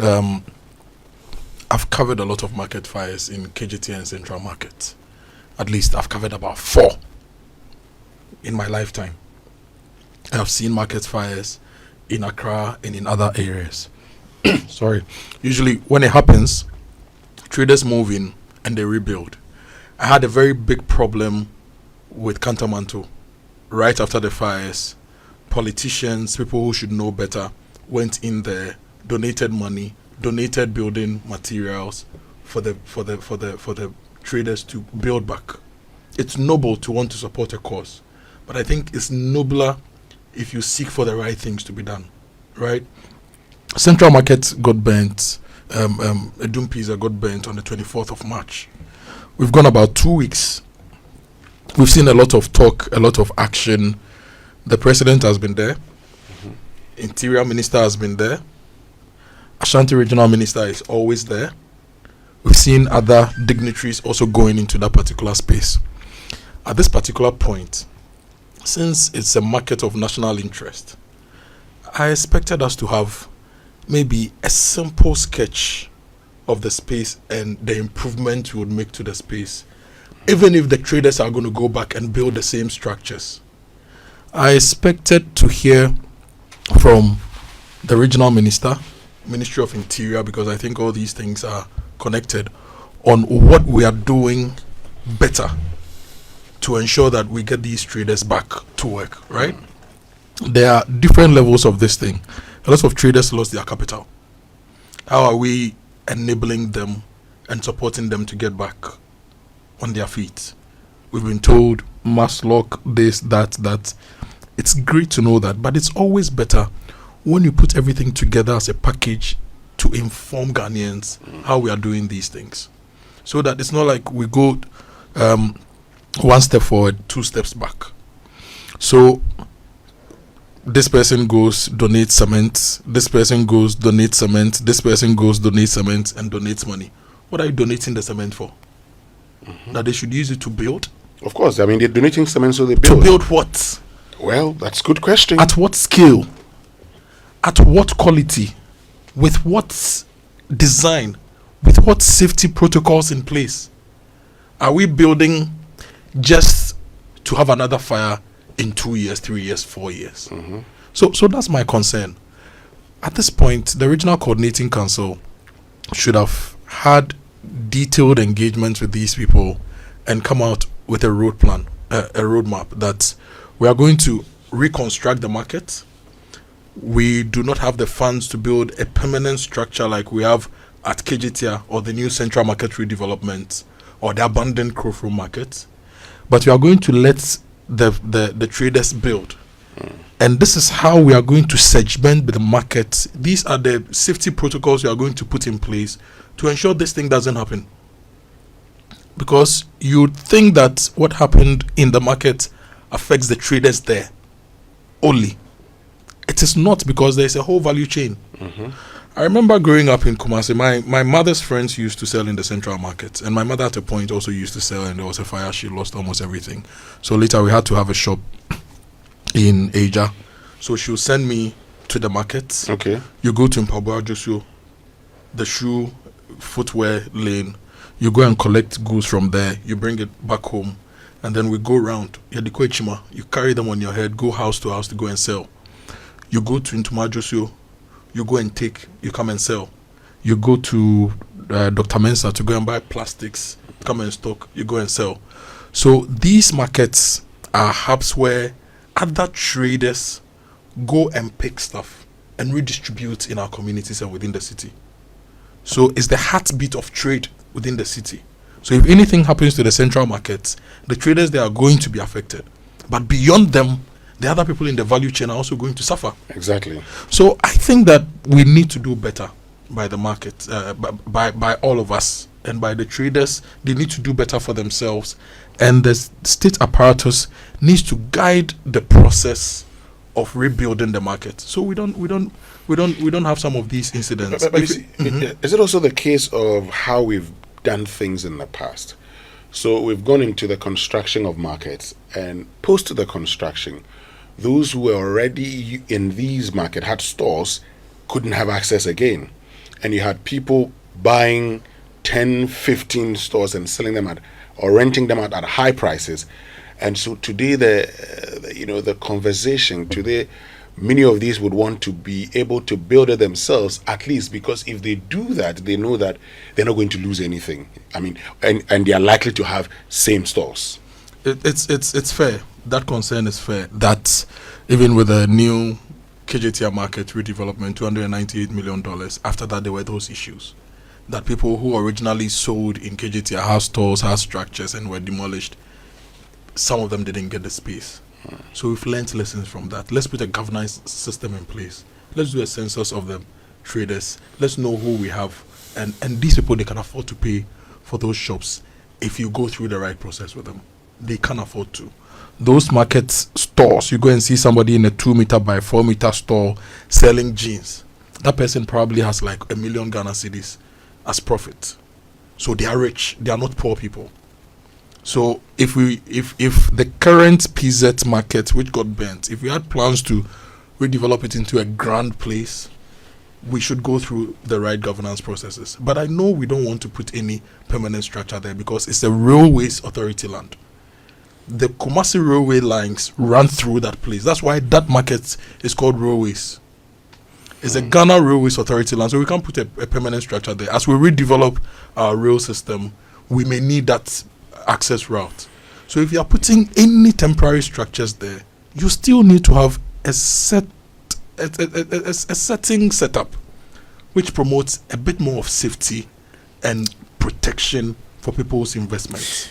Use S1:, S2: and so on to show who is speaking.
S1: I've covered a lot of market fires in KGT and Central Market. At least I've covered about 4 in my lifetime. I've seen market fires in Accra and in other areas. Sorry. Usually when it happens, traders move in and they rebuild. I had a very big problem with Kantamanto right after the fires. Politicians, people who should know better, went in there, donated money, donated building materials for the traders to build back. It's noble to want to support a cause, but I think it's nobler if you seek for the right things to be done, right? Central Market got burnt. Adum Pizza got burnt on the 24th of March. We've gone about 2 weeks. We've seen a lot of talk, a lot of action. The president has been there. Interior Minister has been there. Ashanti Regional Minister is always there. We've seen other dignitaries also going into that particular space. At this particular point, since it's a market of national interest, I expected us to have maybe a simple sketch of the space and the improvement we would make to the space, even if the traders are going to go back and build the same structures. I expected to hear from the regional minister, Ministry of Interior, because I think all these things are connected, on what we are doing better to ensure that we get these traders back to work, right? There are different levels of this thing. A lot of traders lost their capital. How are we enabling them and supporting them to get back on their feet? We've been told mass lock, this, that. It's great to know that, but it's always better when you put everything together as a package to inform Ghanaians how we are doing these things, so that it's not like we go 1 step forward, 2 steps back. So this person goes, donates cement, this person goes, donates cement, this person goes, donates cement and donates money. What are you donating the cement for? That they should use it to build?
S2: Of course, I mean, they're donating cement so they build.
S1: To build what?
S2: Well, that's a good question.
S1: At what scale? At what quality? With what design? With what safety protocols in place? Are we building just to have another fire in 2 years, 3 years, 4 years? So that's my concern. At this point, the Regional Coordinating Council should have had detailed engagement with these people and come out with a road plan, a roadmap that we are going to reconstruct the market. We do not have the funds to build a permanent structure like we have at KGTIA or the new Central Market redevelopment or the abandoned Krofro market, but we are going to let the traders build. And this is how we are going to segment the market. These are the safety protocols we are going to put in place to ensure this thing doesn't happen. Because you think that what happened in the market affects the traders there only. It is not, because there is a whole value chain. I remember growing up in Kumasi, my mother's friends used to sell in the Central Market, and my mother at a point also used to sell, and there was a fire, she lost almost everything. So later we had to have a shop in Asia. So she'll send me to the market.
S2: Okay.
S1: You go to Mpaboa Joshua, the shoe footwear lane. You go and collect goods from there. You bring it back home, and then we go around. You carry them on your head, go house to house to go and sell. You go to Ntuma Joshua, you go and take, you come and sell. You go to Dr. Mensa to go and buy plastics, come and stock, you go and sell. So these markets are hubs where other traders go and pick stuff and redistribute in our communities and within the city. So it's the heartbeat of trade within the city. So if anything happens to the Central Markets, the traders, they are going to be affected. But beyond them, the other people in the value chain are also going to suffer.
S2: Exactly.
S1: So I think that we need to do better by the market, by all of us, and by the traders. They need to do better for themselves, and the state apparatus needs to guide the process of rebuilding the market. So we don't have some of these incidents.
S2: But is it also the case of how we've done things in the past? So we've gone into the construction of markets, and post the construction, those who were already in these markets had stores couldn't have access again. and you had people buying 10, 15 stores and selling them at, or renting them out at high prices. And so today, the conversation today, many of these would want to be able to build it themselves, at least, because if they do that, they know that they're not going to lose anything. I mean, and they are likely to have same stores.
S1: It's fair. That concern is fair. That even with a new KJTR market redevelopment, $298 million, after that there were those issues. That people who originally sold in KJTR house stores, house structures, and were demolished, some of them didn't get the space. So we've learned lessons from that. Let's put a governance system in place. Let's do a census of the traders. Let's know who we have. And these people, they can afford to pay for those shops if you go through the right process with them. They can afford to. Those market stores, you go and see somebody in a 2 meter by 4 meter store selling jeans. That person probably has like 1 million Ghana cedis as profit. So they are rich. They are not poor people. So if the current PZ market, which got burnt, if we had plans to redevelop it into a grand place, we should go through the right governance processes. But I know we don't want to put any permanent structure there because it's a railways authority land. The Kumasi railway lines run through that place. That's why that market is called railways. It's a Ghana Railways Authority land, so we can't put a permanent structure there. As we redevelop our rail system, we may need that access route. So if you are putting any temporary structures there, you still need to have a setting setup which promotes a bit more of safety and protection for people's investments.